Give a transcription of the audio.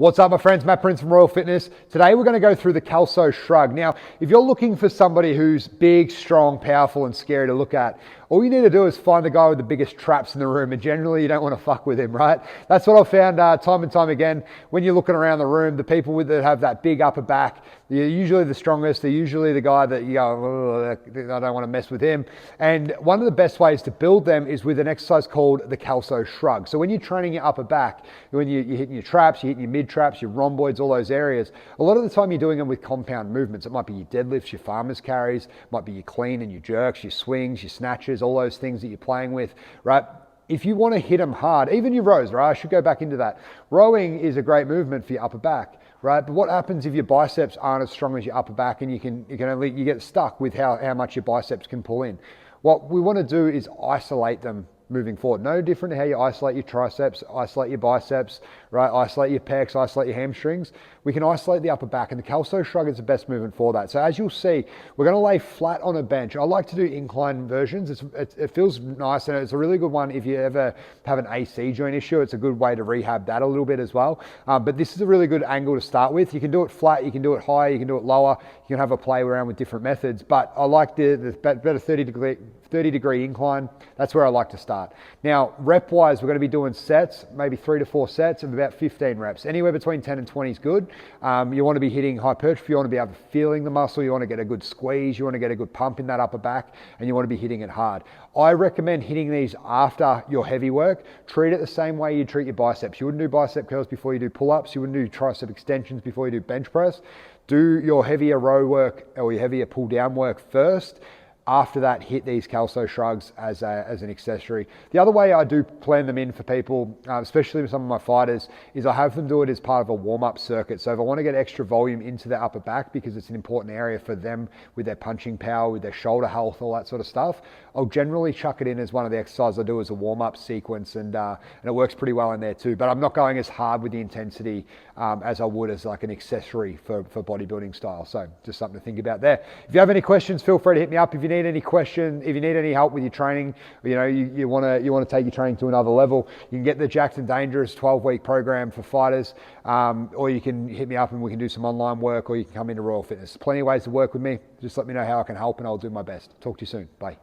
What's up, my friends? Matt Prince from Royal Fitness. Today we're going to go through the Kelso shrug. Now, if you're looking for somebody who's big, strong, powerful, and scary to look at, all you need to do is find the guy with the biggest traps in the room, and generally you don't want to fuck with him, right? That's what I've found time and time again. When you're looking around the room, the people that have that big upper back, they're usually the strongest. They're usually the guy that you go, I don't want to mess with him. And one of the best ways to build them is with an exercise called the Kelso shrug. So when you're training your upper back, when you're hitting your traps, you're hitting your mid traps, your romboids, all those areas, a lot of the time you're doing them with compound movements. It might be your deadlifts, your farmer's carries, it might be your clean and your jerks, your swings, your snatches, all those things that you're playing with, right? If you want to hit them hard, even your rows, right? I should go back into that. Rowing is a great movement for your upper back, right? But what happens if your biceps aren't as strong as your upper back and you get stuck with how much your biceps can pull in? What we want to do is isolate them moving forward. No different to how you isolate your triceps, isolate your biceps, right? Isolate your pecs, isolate your hamstrings. We can isolate the upper back, and the Kelso shrug is the best movement for that. So as you'll see, we're going to lay flat on a bench. I like to do incline versions. It feels nice, and it's a really good one if you ever have an AC joint issue. It's a good way to rehab that a little bit as well. But this is a really good angle to start with. You can do it flat, you can do it higher, you can do it lower. You can have a play around with different methods, but I like the better 30 degree incline. That's where I like to start. Now, rep wise, we're going to be doing sets, maybe 3 to 4 sets of about 15 reps. Anywhere between 10 and 20 is good. You want to be hitting hypertrophy, you want to be able to feeling the muscle, you want to get a good squeeze, you want to get a good pump in that upper back, and you want to be hitting it hard. I recommend hitting these after your heavy work. Treat it the same way you treat your biceps. You wouldn't do bicep curls before you do pull-ups. You wouldn't do tricep extensions before you do bench press. Do your heavier row work or your heavier pull down work first. After that, hit these Kelso shrugs as an accessory. The other way I do plan them in for people, especially with some of my fighters, is I have them do it as part of a warm-up circuit. So if I want to get extra volume into their upper back because it's an important area for them with their punching power, with their shoulder health, all that sort of stuff, I'll generally chuck it in as one of the exercises I do as a warm-up sequence, and it works pretty well in there too. But I'm not going as hard with the intensity as I would as like an accessory for bodybuilding style. So just something to think about there. If you have any questions, feel free to hit me up. If you need any question, if you need any help with your training, you want to take your training to another level, you can get the Jackson Dangerous 12-week program for fighters, or you can hit me up and we can do some online work, or you can come into Royal Fitness. Plenty of ways to work with me. Just let me know how I can help and I'll do my best. Talk to you soon. Bye.